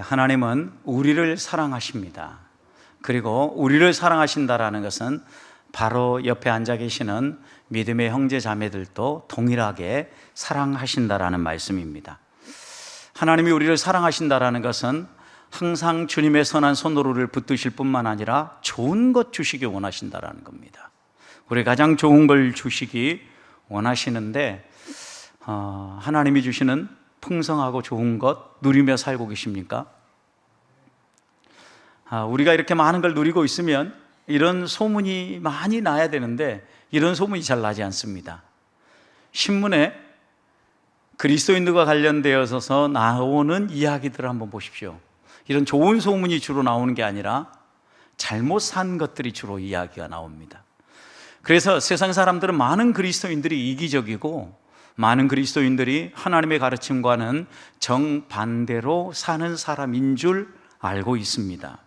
하나님은 우리를 사랑하십니다. 그리고 우리를 사랑하신다라는 것은 바로 옆에 앉아 계시는 믿음의 형제 자매들도 동일하게 사랑하신다라는 말씀입니다. 하나님이 우리를 사랑하신다라는 것은 항상 주님의 선한 손으로를 붙드실 뿐만 아니라 좋은 것 주시기 원하신다라는 겁니다. 우리 가장 좋은 걸 주시기 원하시는데 하나님이 주시는 풍성하고 좋은 것 누리며 살고 계십니까? 우리가 이렇게 많은 걸 누리고 있으면 이런 소문이 많이 나야 되는데 이런 소문이 잘 나지 않습니다. 신문에 그리스도인들과 관련되어서 나오는 이야기들을 한번 보십시오. 이런 좋은 소문이 주로 나오는 게 아니라 잘못 산 것들이 주로 이야기가 나옵니다. 그래서 세상 사람들은 많은 그리스도인들이 이기적이고 많은 그리스도인들이 하나님의 가르침과는 정반대로 사는 사람인 줄 알고 있습니다.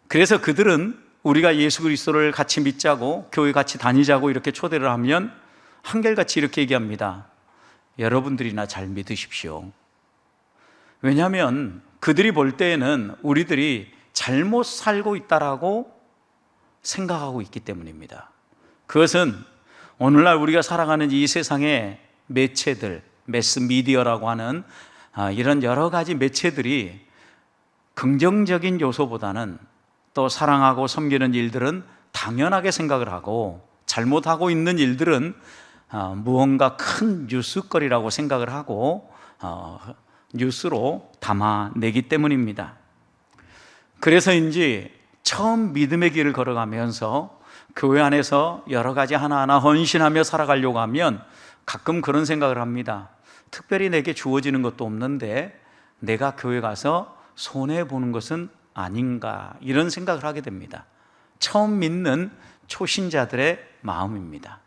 그래서 그들은 우리가 예수 그리스도를 같이 믿자고 교회 같이 다니자고 이렇게 초대를 하면 한결같이 이렇게 얘기합니다. 여러분들이나 잘 믿으십시오. 왜냐하면 그들이 볼 때에는 우리들이 잘못 살고 있다라고 생각하고 있기 때문입니다. 그것은 오늘날 우리가 살아가는 이 세상의 매체들, 매스미디어라고 하는 이런 여러 가지 매체들이 긍정적인 요소보다는 또 사랑하고 섬기는 일들은 당연하게 생각을 하고 잘못하고 있는 일들은 무언가 큰 뉴스거리라고 생각을 하고 뉴스로 담아내기 때문입니다. 그래서인지 처음 믿음의 길을 걸어가면서 교회 안에서 여러 가지 하나하나 헌신하며 살아가려고 하면 가끔 그런 생각을 합니다. 특별히 내게 주어지는 것도 없는데 내가 교회 가서 손해보는 것은 아닌가 이런 생각을 하게 됩니다. 처음 믿는 초신자들의 마음입니다.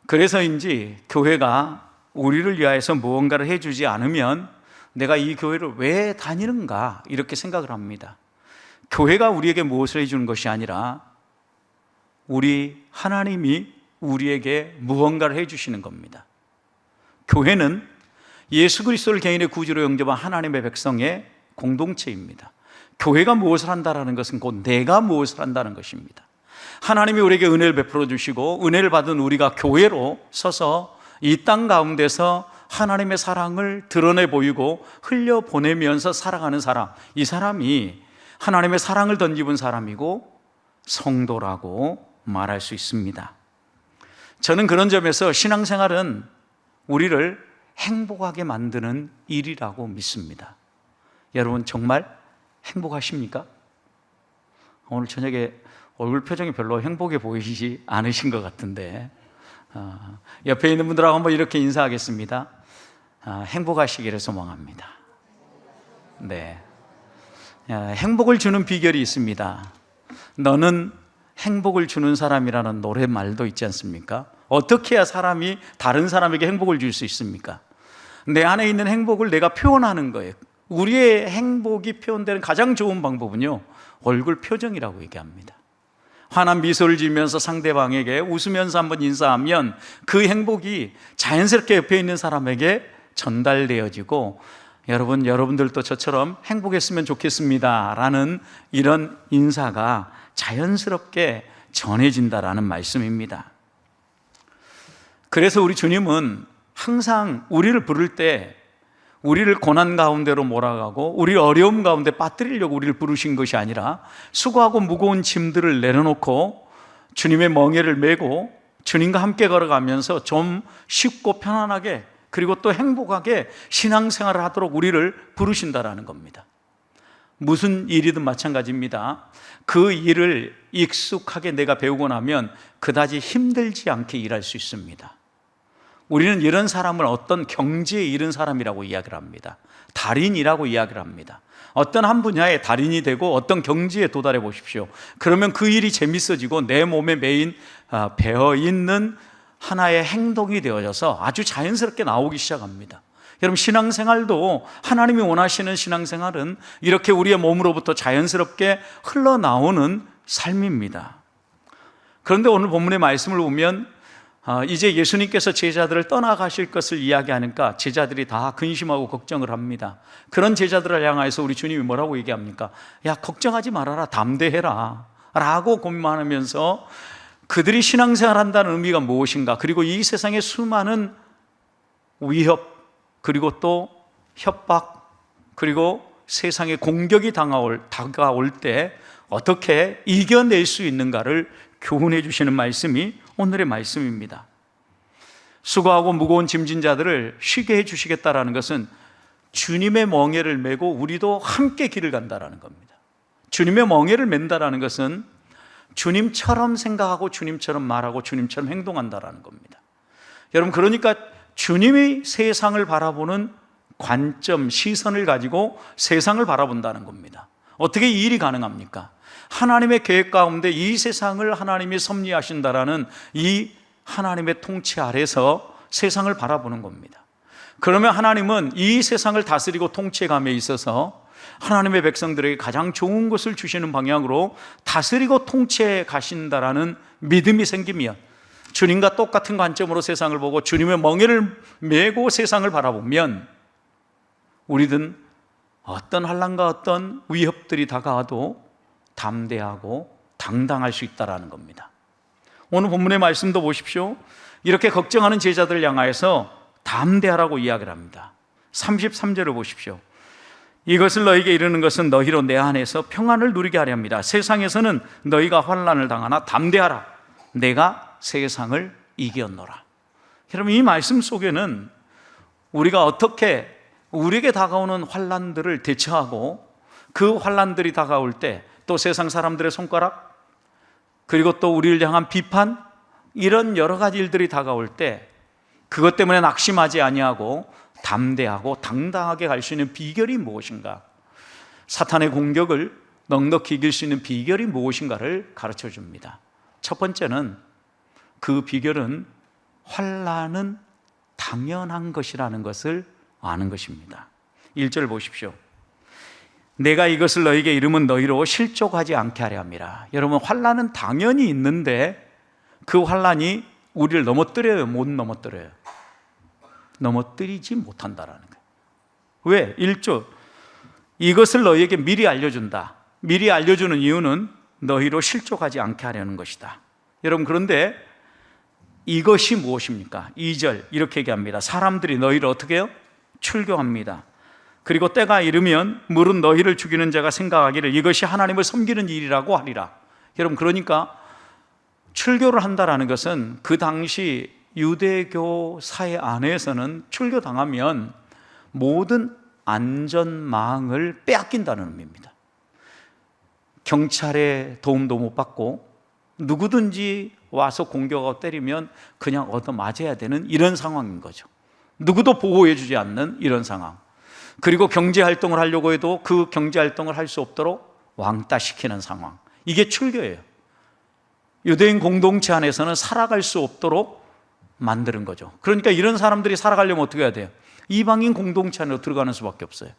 그래서인지 교회가 우리를 위하여서 무언가를 해주지 않으면 내가 이 교회를 왜 다니는가 이렇게 생각을 합니다. 교회가 우리에게 무엇을 해주는 것이 아니라 우리 하나님이 우리에게 무언가를 해주시는 겁니다. 교회는 예수 그리스도를 개인의 구주로 영접한 하나님의 백성의 공동체입니다. 교회가 무엇을 한다는 것은 곧 내가 무엇을 한다는 것입니다. 하나님이 우리에게 은혜를 베풀어 주시고 은혜를 받은 우리가 교회로 서서 이 땅 가운데서 하나님의 사랑을 드러내 보이고 흘려보내면서 살아가는 사람, 이 사람이 하나님의 사랑을 덧입은 사람이고 성도라고 말할 수 있습니다. 저는 그런 점에서 신앙생활은 우리를 행복하게 만드는 일이라고 믿습니다. 여러분 정말 행복하십니까? 오늘 저녁에 얼굴 표정이 별로 행복해 보이지 않으신 것 같은데 옆에 있는 분들하고 한번 이렇게 인사하겠습니다. 행복하시기를 소망합니다. 네, 행복을 주는 비결이 있습니다. 너는 행복을 주는 사람이라는 노래말도 있지 않습니까? 어떻게 해야 사람이 다른 사람에게 행복을 줄 수 있습니까? 내 안에 있는 행복을 내가 표현하는 거예요. 우리의 행복이 표현되는 가장 좋은 방법은요, 얼굴 표정이라고 얘기합니다. 환한 미소를 지으면서 상대방에게 웃으면서 한번 인사하면 그 행복이 자연스럽게 옆에 있는 사람에게 전달되어지고 여러분들도 저처럼 행복했으면 좋겠습니다 라는 이런 인사가 자연스럽게 전해진다라는 말씀입니다. 그래서 우리 주님은 항상 우리를 부를 때 우리를 고난 가운데로 몰아가고 우리를 어려움 가운데 빠뜨리려고 우리를 부르신 것이 아니라 수고하고 무거운 짐들을 내려놓고 주님의 멍에를 메고 주님과 함께 걸어가면서 좀 쉽고 편안하게 그리고 또 행복하게 신앙생활을 하도록 우리를 부르신다라는 겁니다. 무슨 일이든 마찬가지입니다. 그 일을 익숙하게 내가 배우고 나면 그다지 힘들지 않게 일할 수 있습니다. 우리는 이런 사람을 어떤 경지에 이른 사람이라고 이야기를 합니다. 달인이라고 이야기를 합니다. 어떤 한 분야의 달인이 되고 어떤 경지에 도달해 보십시오. 그러면 그 일이 재밌어지고 내 몸에 매인 배어있는 하나의 행동이 되어져서 아주 자연스럽게 나오기 시작합니다. 여러분 신앙생활도 하나님이 원하시는 신앙생활은 이렇게 우리의 몸으로부터 자연스럽게 흘러나오는 삶입니다. 그런데 오늘 본문의 말씀을 보면 이제 예수님께서 제자들을 떠나가실 것을 이야기하니까 제자들이 다 근심하고 걱정을 합니다. 그런 제자들을 향해서 우리 주님이 뭐라고 얘기합니까? 야, 걱정하지 말아라, 담대해라 라고 고민하면서 그들이 신앙생활 한다는 의미가 무엇인가, 그리고 이 세상의 수많은 위협, 그리고 또 협박, 그리고 세상의 공격이 다가올 때 어떻게 이겨낼 수 있는가를 교훈해 주시는 말씀이 오늘의 말씀입니다. 수고하고 무거운 짐진 자들을 쉬게 해 주시겠다라는 것은 주님의 멍에를 메고 우리도 함께 길을 간다라는 겁니다. 주님의 멍에를 맨다라는 것은 주님처럼 생각하고 주님처럼 말하고 주님처럼 행동한다라는 겁니다. 여러분, 그러니까 주님이 세상을 바라보는 관점, 시선을 가지고 세상을 바라본다는 겁니다. 어떻게 이 일이 가능합니까? 하나님의 계획 가운데 이 세상을 하나님이 섭리하신다라는 이 하나님의 통치 아래서 세상을 바라보는 겁니다. 그러면 하나님은 이 세상을 다스리고 통치감에 있어서 하나님의 백성들에게 가장 좋은 것을 주시는 방향으로 다스리고 통치해 가신다라는 믿음이 생기면, 주님과 똑같은 관점으로 세상을 보고 주님의 멍에를 메고 세상을 바라보면 우리는 어떤 환난과 어떤 위협들이 다가와도 담대하고 당당할 수 있다는 겁니다. 오늘 본문의 말씀도 보십시오. 이렇게 걱정하는 제자들을 향하여서 담대하라고 이야기를 합니다. 33절을 보십시오. 이것을 너희에게 이르는 것은 너희로 내 안에서 평안을 누리게 하려 합니다. 세상에서는 너희가 환난을 당하나 담대하라, 내가 세상을 이겼노라. 여러분, 이 말씀 속에는 우리가 어떻게 우리에게 다가오는 환난들을 대처하고 그 환난들이 다가올 때 또 세상 사람들의 손가락, 그리고 또 우리를 향한 비판, 이런 여러 가지 일들이 다가올 때 그것 때문에 낙심하지 아니하고 담대하고 당당하게 갈 수 있는 비결이 무엇인가, 사탄의 공격을 넉넉히 이길 수 있는 비결이 무엇인가를 가르쳐 줍니다. 첫 번째는, 그 비결은 환난은 당연한 것이라는 것을 아는 것입니다. 1절 보십시오. 내가 이것을 너희에게 이름은 너희로 실족하지 않게 하려 함이라. 여러분, 환난은 당연히 있는데 그 환난이 우리를 넘어뜨려요, 못 넘어뜨려요? 넘어뜨리지 못한다라는 거예요. 왜? 1조, 이것을 너희에게 미리 알려준다. 미리 알려주는 이유는 너희로 실족하지 않게 하려는 것이다. 여러분, 그런데 이것이 무엇입니까? 2절 이렇게 얘기합니다. 사람들이 너희를 어떻게 해요? 출교합니다. 그리고 때가 이르면 물은 너희를 죽이는 자가 생각하기를 이것이 하나님을 섬기는 일이라고 하리라. 여러분, 그러니까 출교를 한다라는 것은 그 당시 유대교 사회 안에서는 출교당하면 모든 안전망을 빼앗긴다는 의미입니다. 경찰의 도움도 못 받고 누구든지 와서 공격하고 때리면 그냥 얻어맞아야 되는 이런 상황인 거죠. 누구도 보호해 주지 않는 이런 상황. 그리고 경제활동을 하려고 해도 그 경제활동을 할 수 없도록 왕따시키는 상황. 이게 출교예요. 유대인 공동체 안에서는 살아갈 수 없도록 만드는 거죠. 그러니까 이런 사람들이 살아가려면 어떻게 해야 돼요? 이방인 공동체 안으로 들어가는 수밖에 없어요.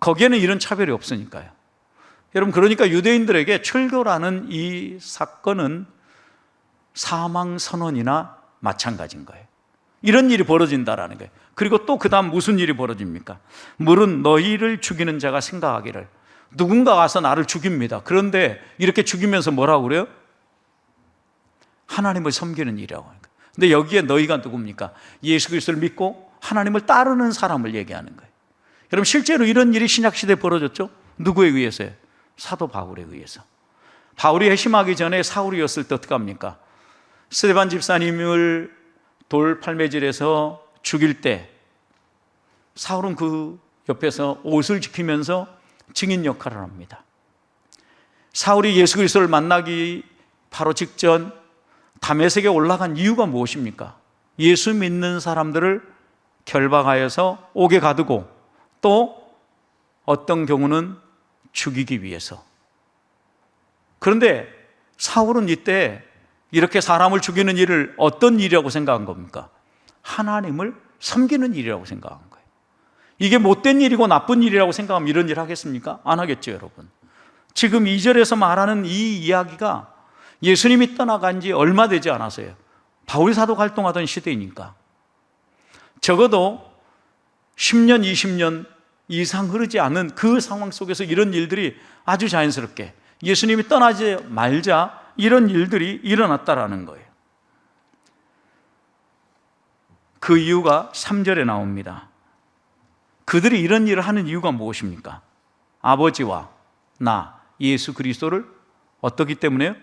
거기에는 이런 차별이 없으니까요. 여러분, 그러니까 유대인들에게 출교라는 이 사건은 사망 선언이나 마찬가지인 거예요. 이런 일이 벌어진다라는 거예요. 그리고 또 그 다음 무슨 일이 벌어집니까? 물은 너희를 죽이는 자가 생각하기를, 누군가 와서 나를 죽입니다. 그런데 이렇게 죽이면서 뭐라고 그래요? 하나님을 섬기는 일이라고 하는 거예요. 근데 여기에 너희가 누굽니까? 예수 그리스도를 믿고 하나님을 따르는 사람을 얘기하는 거예요. 여러분, 실제로 이런 일이 신약시대에 벌어졌죠? 누구에 의해서요? 사도 바울에 의해서. 바울이 회심하기 전에 사울이었을 때 어떻게 합니까? 스데반 집사님을 돌 팔매질에서 죽일 때 사울은 그 옆에서 옷을 지키면서 증인 역할을 합니다. 사울이 예수 그리스도를 만나기 바로 직전 다메섹에 올라간 이유가 무엇입니까? 예수 믿는 사람들을 결박하여서 옥에 가두고 또 어떤 경우는 죽이기 위해서. 그런데 사울은 이때 이렇게 사람을 죽이는 일을 어떤 일이라고 생각한 겁니까? 하나님을 섬기는 일이라고 생각한 거예요. 이게 못된 일이고 나쁜 일이라고 생각하면 이런 일 하겠습니까? 안 하겠죠, 여러분. 지금 2절에서 말하는 이 이야기가 예수님이 떠나간 지 얼마 되지 않았어요. 바울 사도가 활동하던 시대이니까. 적어도 10년, 20년 이상 흐르지 않은 그 상황 속에서 이런 일들이 아주 자연스럽게 예수님이 떠나지 말자 이런 일들이 일어났다라는 거예요. 그 이유가 3절에 나옵니다. 그들이 이런 일을 하는 이유가 무엇입니까? 아버지와 나, 예수 그리스도를 어떻기 때문에요?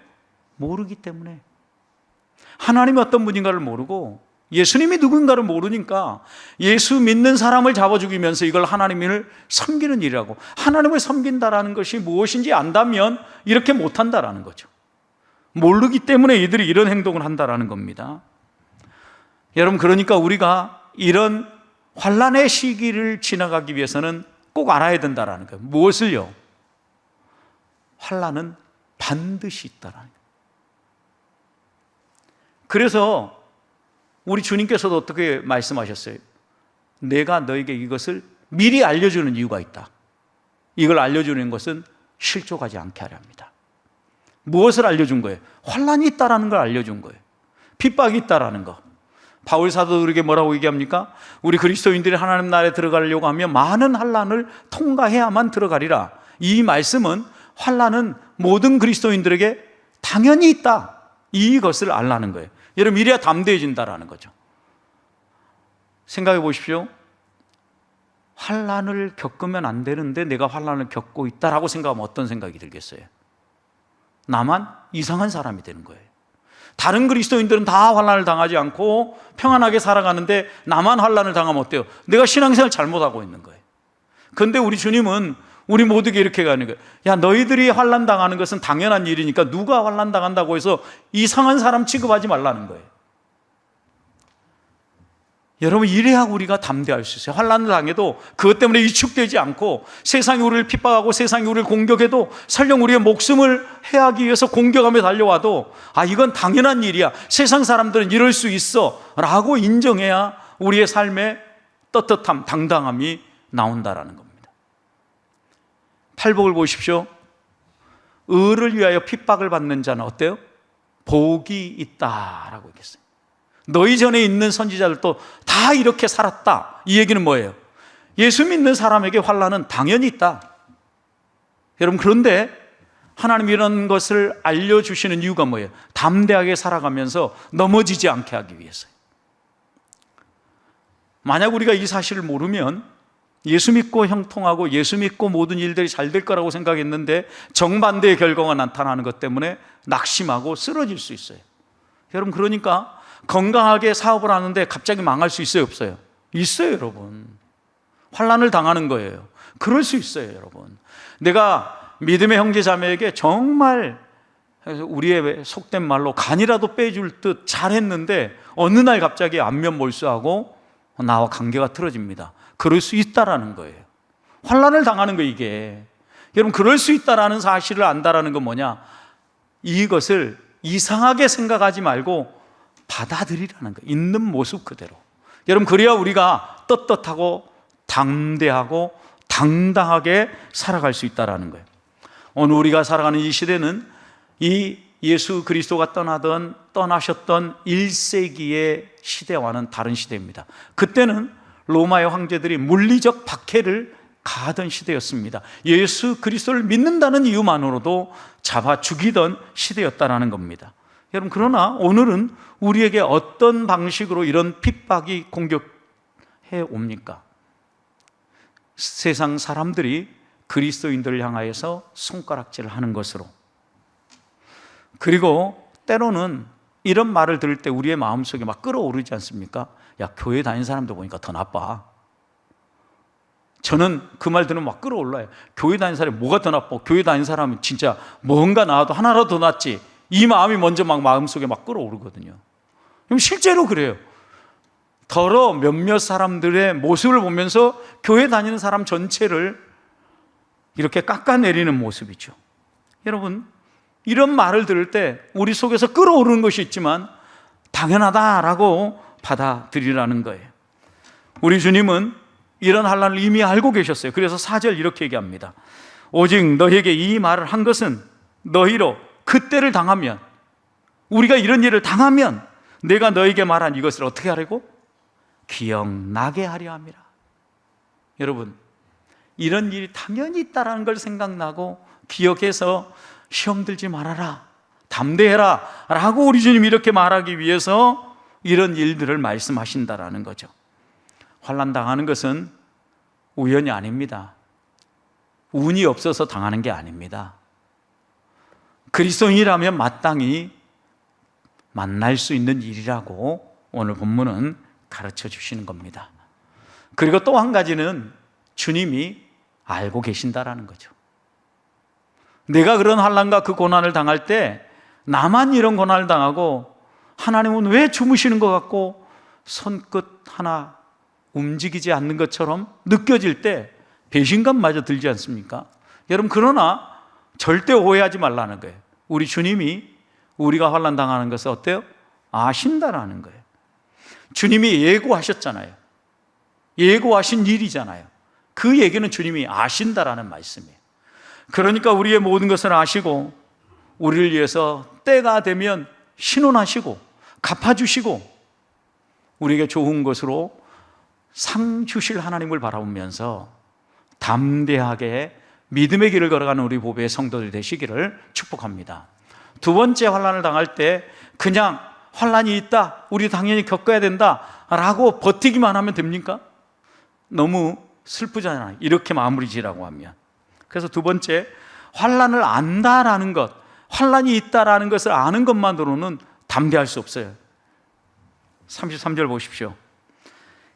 모르기 때문에. 하나님이 어떤 분인가를 모르고 예수님이 누군가를 모르니까 예수 믿는 사람을 잡아 죽이면서 이걸 하나님을 섬기는 일이라고. 하나님을 섬긴다라는 것이 무엇인지 안다면 이렇게 못한다라는 거죠. 모르기 때문에 이들이 이런 행동을 한다라는 겁니다. 여러분, 그러니까 우리가 이런 환난의 시기를 지나가기 위해서는 꼭 알아야 된다라는 거예요. 무엇을요? 환난은 반드시 있다라는 거예요. 그래서 우리 주님께서도 어떻게 말씀하셨어요? 내가 너에게 이것을 미리 알려주는 이유가 있다. 이걸 알려주는 것은 실족하지 않게 하려 합니다. 무엇을 알려준 거예요? 환난이 있다라는 걸 알려준 거예요. 핍박이 있다라는 거. 바울 사도들에게 뭐라고 얘기합니까? 우리 그리스도인들이 하나님 나라에 들어가려고 하면 많은 환난을 통과해야만 들어가리라. 이 말씀은 환난은 모든 그리스도인들에게 당연히 있다. 이것을 알라는 거예요. 여러분, 이래야 담대해진다라는 거죠. 생각해 보십시오. 환난을 겪으면 안 되는데 내가 환난을 겪고 있다라고 생각하면 어떤 생각이 들겠어요? 나만 이상한 사람이 되는 거예요. 다른 그리스도인들은 다 환난을 당하지 않고 평안하게 살아가는데 나만 환난을 당하면 어때요? 내가 신앙생활 잘못하고 있는 거예요. 그런데 우리 주님은 우리 모두에게 이렇게 가는 거예요. 야, 너희들이 환난 당하는 것은 당연한 일이니까 누가 환난 당한다고 해서 이상한 사람 취급하지 말라는 거예요. 여러분, 이래야 우리가 담대할 수 있어요. 환난을 당해도 그것 때문에 위축되지 않고 세상이 우리를 핍박하고 세상이 우리를 공격해도 설령 우리의 목숨을 해하기 위해서 공격하며 달려와도 이건 당연한 일이야. 세상 사람들은 이럴 수 있어 라고 인정해야 우리의 삶에 떳떳함, 당당함이 나온다라는 겁니다. 팔복을 보십시오. 의를 위하여 핍박을 받는 자는 어때요? 복이 있다라고 얘기했어요. 너희 전에 있는 선지자들도 다 이렇게 살았다. 이 얘기는 뭐예요? 예수 믿는 사람에게 환난은 당연히 있다. 여러분, 그런데 하나님이 이런 것을 알려주시는 이유가 뭐예요? 담대하게 살아가면서 넘어지지 않게 하기 위해서요. 만약 우리가 이 사실을 모르면 예수 믿고 형통하고 예수 믿고 모든 일들이 잘 될 거라고 생각했는데 정반대의 결과가 나타나는 것 때문에 낙심하고 쓰러질 수 있어요. 여러분, 그러니까 건강하게 사업을 하는데 갑자기 망할 수 있어요, 없어요? 있어요, 여러분. 환난을 당하는 거예요. 그럴 수 있어요, 여러분. 내가 믿음의 형제 자매에게 정말 우리의 속된 말로 간이라도 빼줄 듯 잘했는데 어느 날 갑자기 안면 몰수하고 나와 관계가 틀어집니다. 그럴 수 있다라는 거예요. 환난을 당하는 거, 이게. 여러분, 그럴 수 있다라는 사실을 안다라는 건 뭐냐? 이것을 이상하게 생각하지 말고 받아들이라는 거예요. 있는 모습 그대로. 여러분, 그래야 우리가 떳떳하고 담대하고 당당하게 살아갈 수 있다라는 거예요. 오늘 우리가 살아가는 이 시대는 이 예수 그리스도가 떠나셨던 1세기의 시대와는 다른 시대입니다. 그때는 로마의 황제들이 물리적 박해를 가하던 시대였습니다. 예수 그리스도를 믿는다는 이유만으로도 잡아 죽이던 시대였다라는 겁니다. 여러분, 그러나 오늘은 우리에게 어떤 방식으로 이런 핍박이 공격해 옵니까? 세상 사람들이 그리스도인들을 향하여서 손가락질을 하는 것으로, 그리고 때로는 이런 말을 들을 때 우리의 마음속에 막 끌어오르지 않습니까? 야, 교회 다니는 사람들 보니까 더 나빠. 저는 그 말 들으면 막 끌어올라요. 교회 다니는 사람이 뭐가 더 나빠? 교회 다니는 사람은 진짜 뭔가 나와도 하나라도 더 낫지. 이 마음이 먼저 막 마음속에 막 끌어오르거든요. 그럼 실제로 그래요. 더러 몇몇 사람들의 모습을 보면서 교회 다니는 사람 전체를 이렇게 깎아내리는 모습이죠. 여러분, 이런 말을 들을 때 우리 속에서 끌어오르는 것이 있지만 당연하다라고 받아들이라는 거예요. 우리 주님은 이런 환난을 이미 알고 계셨어요. 그래서 4절 이렇게 얘기합니다. 오직 너희에게 이 말을 한 것은 너희로 그때를 당하면, 우리가 이런 일을 당하면 내가 너에게 말한 이것을 어떻게 하려고? 기억나게 하려 함이라. 여러분, 이런 일이 당연히 있다라는 걸 생각나고 기억해서 시험 들지 말아라, 담대해라 라고 우리 주님이 이렇게 말하기 위해서 이런 일들을 말씀하신다라는 거죠. 환난 당하는 것은 우연이 아닙니다. 운이 없어서 당하는 게 아닙니다. 그리스도인이라면 마땅히 만날 수 있는 일이라고 오늘 본문은 가르쳐 주시는 겁니다. 그리고 또 한 가지는 주님이 알고 계신다라는 거죠. 내가 그런 환난과 그 고난을 당할 때 나만 이런 고난을 당하고 하나님은 왜 주무시는 것 같고 손끝 하나 움직이지 않는 것처럼 느껴질 때 배신감마저 들지 않습니까? 여러분, 그러나 절대 오해하지 말라는 거예요. 우리 주님이 우리가 환난 당하는 것을 어때요? 아신다라는 거예요. 주님이 예고하셨잖아요. 예고하신 일이잖아요. 그 얘기는 주님이 아신다라는 말씀이에요. 그러니까 우리의 모든 것을 아시고 우리를 위해서 때가 되면 신원하시고 갚아주시고 우리에게 좋은 것으로 상 주실 하나님을 바라보면서 담대하게 믿음의 길을 걸어가는 우리 보배의 성도들이 되시기를 축복합니다. 두 번째 환난을 당할 때 그냥 환난이 있다, 우리 당연히 겪어야 된다 라고 버티기만 하면 됩니까? 너무 슬프잖아요, 이렇게 마무리 지라고 하면. 그래서 두 번째, 환난을 안다라는 것, 환난이 있다라는 것을 아는 것만으로는 담대할 수 없어요. 33절 보십시오.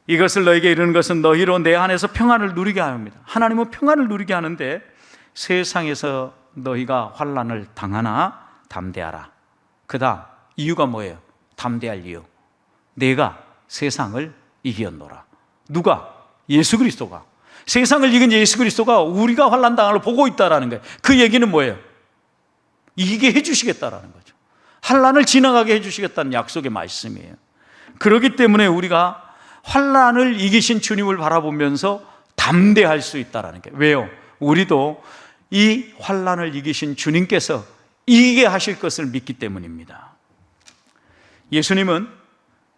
이것을 너에게 이르는 것은 너희로 내 안에서 평안을 누리게 합니다. 하나님은 평안을 누리게 하는데 세상에서 너희가 환난을 당하나 담대하라. 그 다음 이유가 뭐예요? 담대할 이유, 내가 세상을 이겼노라. 누가? 예수 그리스도가. 세상을 이긴 예수 그리스도가 우리가 환난 당할 걸 보고 있다라는 거예요. 그 얘기는 뭐예요? 이기게 해주시겠다라는 거죠. 환난을 지나가게 해주시겠다는 약속의 말씀이에요. 그렇기 때문에 우리가 환난을 이기신 주님을 바라보면서 담대할 수 있다라는 게, 왜요? 우리도 이 환난을 이기신 주님께서 이기게 하실 것을 믿기 때문입니다. 예수님은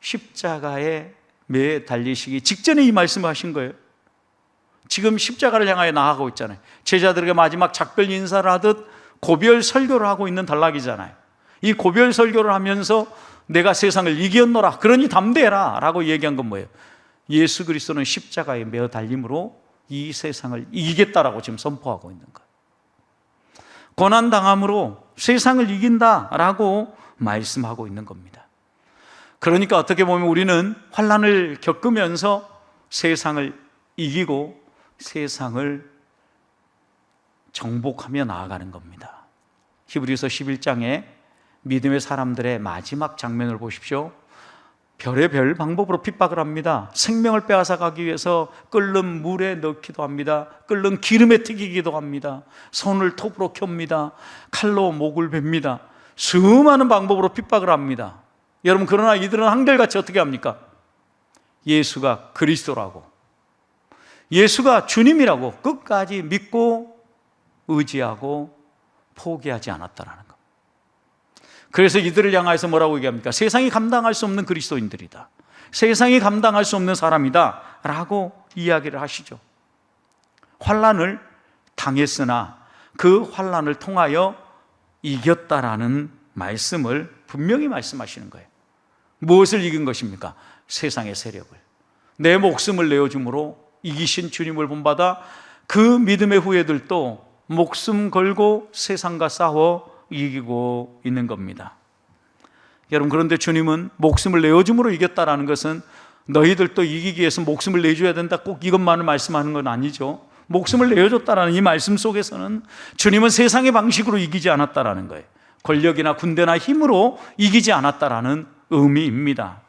십자가에 매 달리시기 직전에 이 말씀을 하신 거예요. 지금 십자가를 향하여 나아가고 있잖아요. 제자들에게 마지막 작별 인사를 하듯 고별 설교를 하고 있는 단락이잖아요. 이 고별 설교를 하면서 내가 세상을 이겼노라, 그러니 담대해라 라고 얘기한 건 뭐예요? 예수 그리스도는 십자가에 매어 달림으로 이 세상을 이기겠다라고 지금 선포하고 있는 거예요. 고난당함으로 세상을 이긴다라고 말씀하고 있는 겁니다. 그러니까 어떻게 보면 우리는 환난을 겪으면서 세상을 이기고 세상을 정복하며 나아가는 겁니다. 히브리서 11장에 믿음의 사람들의 마지막 장면을 보십시오. 별의별 방법으로 핍박을 합니다. 생명을 빼앗아 가기 위해서 끓는 물에 넣기도 합니다. 끓는 기름에 튀기기도 합니다. 손을 톱으로 켭니다. 칼로 목을 뱁니다. 수많은 방법으로 핍박을 합니다. 여러분, 그러나 이들은 한결같이 어떻게 합니까? 예수가 그리스도라고, 예수가 주님이라고 끝까지 믿고 의지하고 포기하지 않았다라는 것. 그래서 이들을 향해서 뭐라고 얘기합니까? 세상이 감당할 수 없는 그리스도인들이다, 세상이 감당할 수 없는 사람이다 라고 이야기를 하시죠. 환난을 당했으나 그 환난을 통하여 이겼다라는 말씀을 분명히 말씀하시는 거예요. 무엇을 이긴 것입니까? 세상의 세력을, 내 목숨을 내어줌으로 이기신 주님을 본받아 그 믿음의 후예들도 목숨 걸고 세상과 싸워 이기고 있는 겁니다. 여러분, 그런데 주님은 목숨을 내어줌으로 이겼다라는 것은 너희들도 이기기 위해서 목숨을 내줘야 된다, 꼭 이것만을 말씀하는 건 아니죠. 목숨을 내어줬다라는 이 말씀 속에서는 주님은 세상의 방식으로 이기지 않았다라는 거예요. 권력이나 군대나 힘으로 이기지 않았다라는 의미입니다.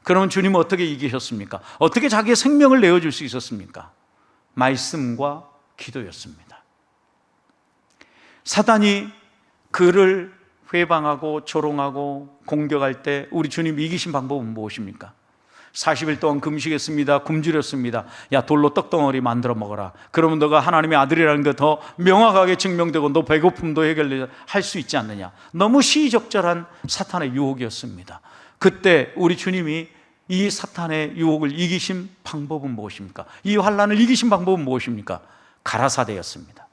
그러면 주님은 어떻게 이기셨습니까? 어떻게 자기의 생명을 내어줄 수 있었습니까? 말씀과 기도였습니다. 사단이 그를 회방하고 조롱하고 공격할 때 우리 주님이 이기신 방법은 무엇입니까? 40일 동안 금식했습니다. 굶주렸습니다. 야, 돌로 떡덩어리 만들어 먹어라. 그러면 너가 하나님의 아들이라는 게 더 명확하게 증명되고 너 배고픔도 해결할 수 있지 않느냐. 너무 시의적절한 사탄의 유혹이었습니다. 그때 우리 주님이 이 사탄의 유혹을 이기신 방법은 무엇입니까? 이 환난을 이기신 방법은 무엇입니까? 가라사대였습니다.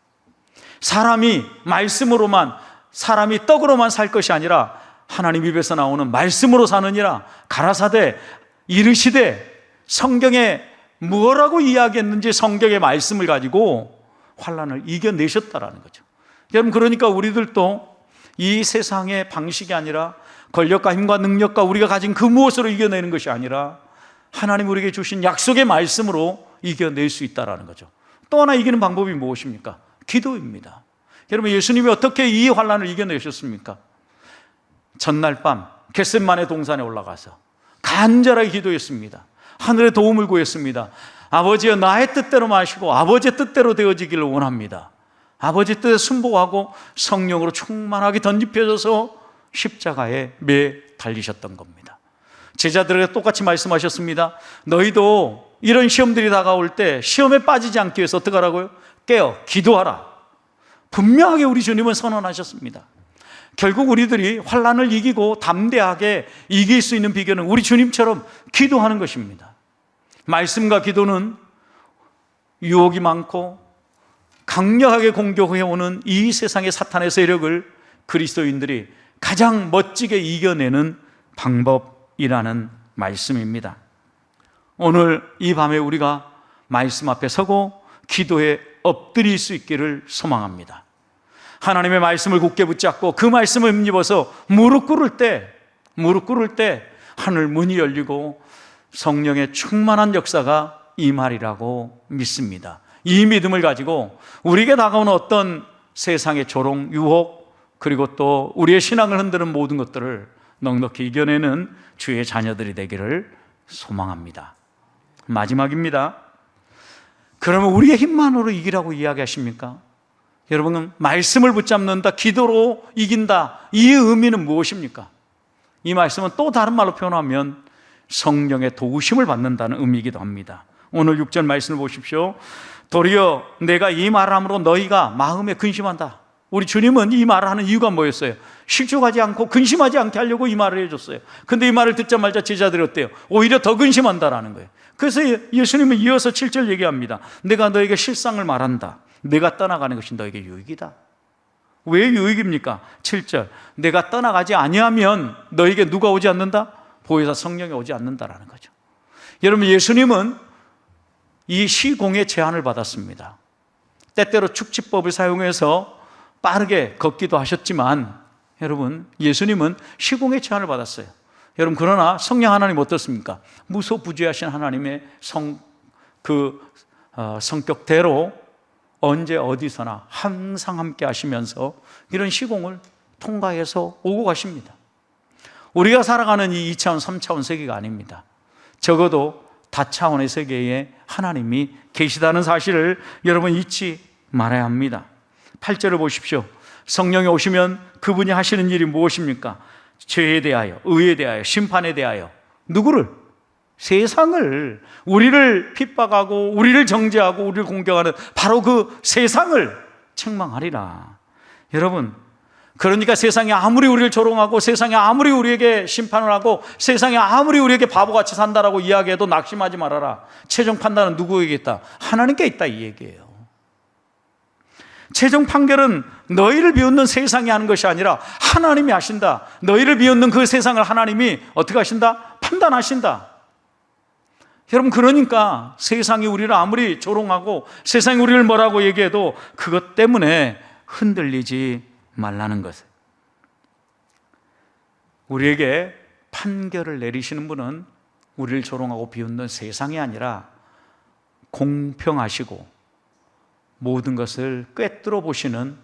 사람이 말씀으로만, 사람이 떡으로만 살 것이 아니라 하나님 입에서 나오는 말씀으로 사느니라. 가라사대 이르시되, 성경에 뭐라고 이야기했는지 성경의 말씀을 가지고 환난을 이겨내셨다라는 거죠. 여러분, 그러니까 우리들도 이 세상의 방식이 아니라 권력과 힘과 능력과 우리가 가진 그 무엇으로 이겨내는 것이 아니라 하나님 우리에게 주신 약속의 말씀으로 이겨낼 수 있다는 거죠. 또 하나 이기는 방법이 무엇입니까? 기도입니다. 여러분, 예수님이 어떻게 이 환난을 이겨내셨습니까? 전날 밤 겟셋마네 동산에 올라가서 간절하게 기도했습니다. 하늘의 도움을 구했습니다. 아버지여, 나의 뜻대로 마시고 아버지의 뜻대로 되어지기를 원합니다. 아버지 뜻에 순복하고 성령으로 충만하게 던집혀져서 십자가에 매 달리셨던 겁니다. 제자들에게 똑같이 말씀하셨습니다. 너희도 이런 시험들이 다가올 때 시험에 빠지지 않기 위해서 어떻게 하라고요? 깨어 기도하라. 분명하게 우리 주님은 선언하셨습니다. 결국 우리들이 환난을 이기고 담대하게 이길 수 있는 비결은 우리 주님처럼 기도하는 것입니다. 말씀과 기도는 유혹이 많고 강력하게 공격해오는 이 세상의 사탄의 세력을 그리스도인들이 가장 멋지게 이겨내는 방법이라는 말씀입니다. 오늘 이 밤에 우리가 말씀 앞에 서고 기도에 엎드릴 수 있기를 소망합니다. 하나님의 말씀을 굳게 붙잡고 그 말씀을 힘입어서 무릎 꿇을 때 하늘 문이 열리고 성령의 충만한 역사가 임하리라고 믿습니다. 이 믿음을 가지고 우리에게 다가오는 어떤 세상의 조롱, 유혹, 그리고 또 우리의 신앙을 흔드는 모든 것들을 넉넉히 이겨내는 주의 자녀들이 되기를 소망합니다. 마지막입니다. 그러면 우리의 힘만으로 이기라고 이야기하십니까? 여러분, 말씀을 붙잡는다, 기도로 이긴다, 이 의미는 무엇입니까? 이 말씀은 또 다른 말로 표현하면 성령의 도우심을 받는다는 의미이기도 합니다. 오늘 6절 말씀을 보십시오. 도리어 내가 이 말함으로 너희가 마음에 근심한다. 우리 주님은 이 말을 하는 이유가 뭐였어요? 실족하지 않고 근심하지 않게 하려고 이 말을 해줬어요. 근데 이 말을 듣자마자 제자들이 어때요? 오히려 더 근심한다라는 거예요. 그래서 예수님은 이어서 7절 얘기합니다. 내가 너에게 실상을 말한다. 내가 떠나가는 것이 너에게 유익이다. 왜 유익입니까? 7절, 내가 떠나가지 아니하면 너에게 누가 오지 않는다? 보혜사 성령이 오지 않는다라는 거죠. 여러분, 예수님은 이 시공의 제한을 받았습니다. 때때로 축지법을 사용해서 빠르게 걷기도 하셨지만, 여러분, 예수님은 시공의 제한을 받았어요. 여러분, 그러나 성령 하나님 어떻습니까? 무소부재하신 하나님의 성격대로 언제 어디서나 항상 함께 하시면서 이런 시공을 통과해서 오고 가십니다. 우리가 살아가는 이 2차원, 3차원 세계가 아닙니다. 적어도 다차원의 세계에 하나님이 계시다는 사실을 여러분 잊지 말아야 합니다. 8절을 보십시오. 성령이 오시면 그분이 하시는 일이 무엇입니까? 죄에 대하여, 의에 대하여, 심판에 대하여 누구를? 세상을, 우리를 핍박하고 우리를 정죄하고 우리를 공격하는 바로 그 세상을 책망하리라. 여러분, 그러니까 세상이 아무리 우리를 조롱하고 세상이 아무리 우리에게 심판을 하고 세상이 아무리 우리에게 바보같이 산다라고 이야기해도 낙심하지 말아라. 최종 판단은 누구에게 있다? 하나님께 있다, 이 얘기예요. 최종 판결은 너희를 비웃는 세상이 하는 것이 아니라 하나님이 하신다. 너희를 비웃는 그 세상을 하나님이 어떻게 하신다? 판단하신다. 여러분, 그러니까 세상이 우리를 아무리 조롱하고 세상이 우리를 뭐라고 얘기해도 그것 때문에 흔들리지 말라는 것을. 우리에게 판결을 내리시는 분은 우리를 조롱하고 비웃는 세상이 아니라 공평하시고 모든 것을 꿰뚫어 보시는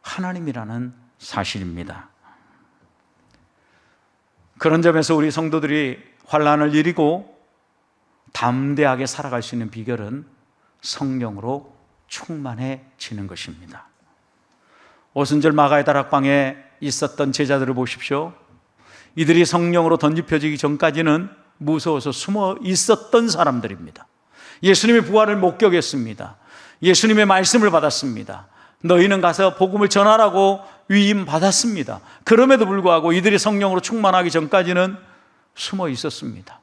하나님이라는 사실입니다. 그런 점에서 우리 성도들이 환난을 이기고 담대하게 살아갈 수 있는 비결은 성령으로 충만해지는 것입니다. 오순절 마가의 다락방에 있었던 제자들을 보십시오. 이들이 성령으로 던집혀지기 전까지는 무서워서 숨어 있었던 사람들입니다. 예수님의 부활을 목격했습니다. 예수님의 말씀을 받았습니다. 너희는 가서 복음을 전하라고 위임 받았습니다. 그럼에도 불구하고 이들이 성령으로 충만하기 전까지는 숨어 있었습니다.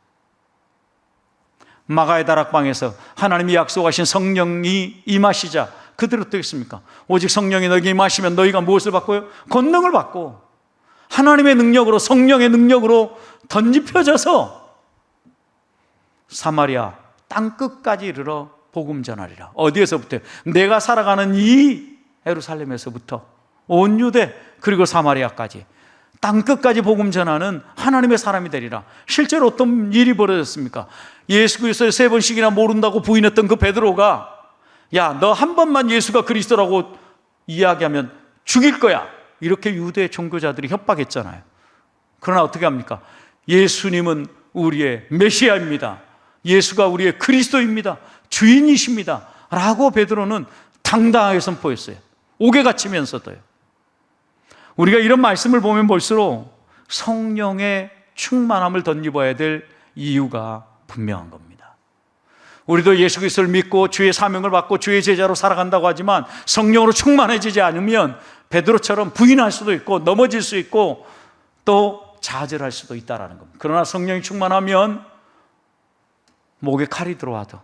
마가의 다락방에서 하나님이 약속하신 성령이 임하시자 그들은 어떻겠습니까? 오직 성령이 너에게 임하시면 너희가 무엇을 받고요? 권능을 받고 하나님의 능력으로, 성령의 능력으로 던집혀져서 사마리아 땅끝까지 이르러 복음 전하리라. 어디에서부터요? 내가 살아가는 이 예루살렘에서부터 온 유대 그리고 사마리아까지 땅끝까지 복음 전하는 하나님의 사람이 되리라. 실제로 어떤 일이 벌어졌습니까? 예수 그리스도를 3번씩이나 모른다고 부인했던 그 베드로가 야, 너 한 번만 예수가 그리스도라고 이야기하면 죽일 거야, 이렇게 유대 종교자들이 협박했잖아요. 그러나 어떻게 합니까? 예수님은 우리의 메시아입니다, 예수가 우리의 그리스도입니다, 주인이십니다 라고 베드로는 당당하게 선포했어요. 옥에 갇히면서도요. 우리가 이런 말씀을 보면 볼수록 성령의 충만함을 덧입어야 될 이유가 분명한 겁니다. 우리도 예수 그리스도를 믿고 주의 사명을 받고 주의 제자로 살아간다고 하지만 성령으로 충만해지지 않으면 베드로처럼 부인할 수도 있고 넘어질 수 있고 또 좌절할 수도 있다는 겁니다. 그러나 성령이 충만하면 목에 칼이 들어와도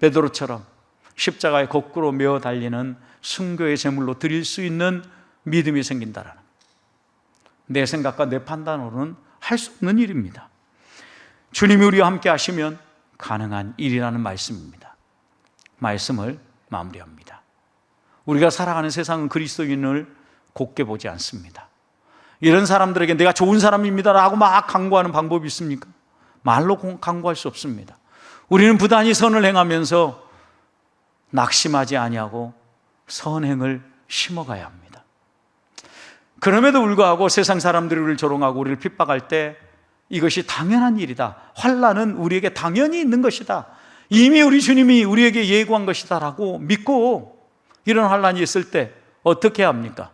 베드로처럼 십자가에 거꾸로 메어 달리는 순교의 제물로 드릴 수 있는 믿음이 생긴다라는, 내 생각과 내 판단으로는 할 수 없는 일입니다. 주님이 우리와 함께 하시면 가능한 일이라는 말씀입니다. 말씀을 마무리합니다. 우리가 살아가는 세상은 그리스도인을 곱게 보지 않습니다. 이런 사람들에게 내가 좋은 사람입니다 라고 막 강구하는 방법이 있습니까? 말로 강구할 수 없습니다. 우리는 부단히 선을 행하면서 낙심하지 아니하고 선행을 심어가야 합니다. 그럼에도 불구하고 세상 사람들이 우리를 조롱하고 우리를 핍박할 때 이것이 당연한 일이다, 환난은 우리에게 당연히 있는 것이다, 이미 우리 주님이 우리에게 예고한 것이다 라고 믿고 이런 환난이 있을 때 어떻게 합니까?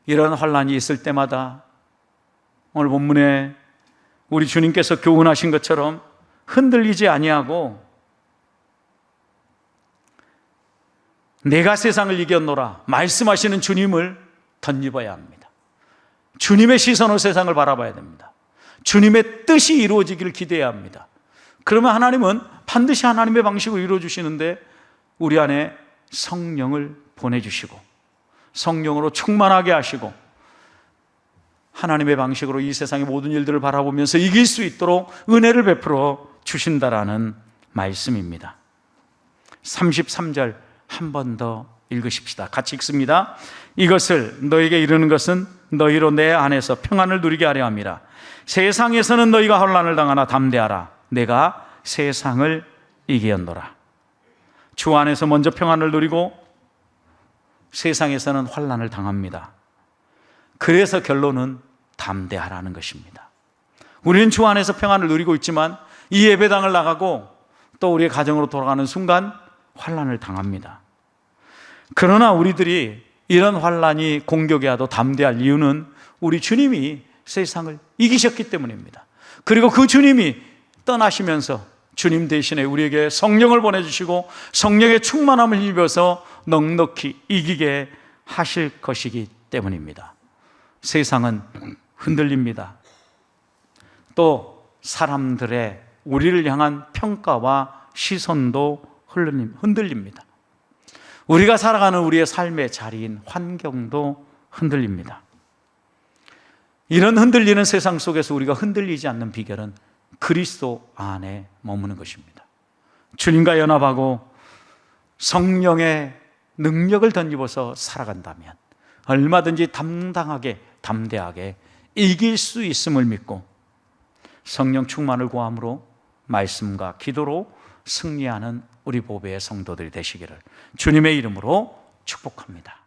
이런 환난이 있을 때마다 오늘 본문에 우리 주님께서 교훈하신 것처럼 흔들리지 아니하고 내가 세상을 이겼노라 말씀하시는 주님을 덧입어야 합니다. 주님의 시선으로 세상을 바라봐야 됩니다. 주님의 뜻이 이루어지기를 기대해야 합니다. 그러면 하나님은 반드시 하나님의 방식으로 이루어주시는데 우리 안에 성령을 보내주시고 성령으로 충만하게 하시고 하나님의 방식으로 이 세상의 모든 일들을 바라보면서 이길 수 있도록 은혜를 베풀어 주신다라는 말씀입니다. 33절 한 번 더 읽으십시다. 같이 읽습니다. 이것을 너에게 이르는 것은 너희로 내 안에서 평안을 누리게 하려 함이라. 세상에서는 너희가 환난을 당하나 담대하라. 내가 세상을 이기었노라. 주 안에서 먼저 평안을 누리고 세상에서는 환난을 당합니다. 그래서 결론은 담대하라는 것입니다. 우리는 주 안에서 평안을 누리고 있지만 이 예배당을 나가고 또 우리의 가정으로 돌아가는 순간 환난을 당합니다. 그러나 우리들이 이런 환난이 공격에 와도 담대할 이유는 우리 주님이 세상을 이기셨기 때문입니다. 그리고 그 주님이 떠나시면서 주님 대신에 우리에게 성령을 보내주시고 성령의 충만함을 입어서 넉넉히 이기게 하실 것이기 때문입니다. 세상은 흔들립니다. 또 사람들의 우리를 향한 평가와 시선도 흔들립니다. 우리가 살아가는 우리의 삶의 자리인 환경도 흔들립니다. 이런 흔들리는 세상 속에서 우리가 흔들리지 않는 비결은 그리스도 안에 머무는 것입니다. 주님과 연합하고 성령의 능력을 덧입어서 살아간다면 얼마든지 당당하게 담대하게 이길 수 있음을 믿고 성령 충만을 구함으로 말씀과 기도로 승리하는 우리 보배의 성도들이 되시기를 주님의 이름으로 축복합니다.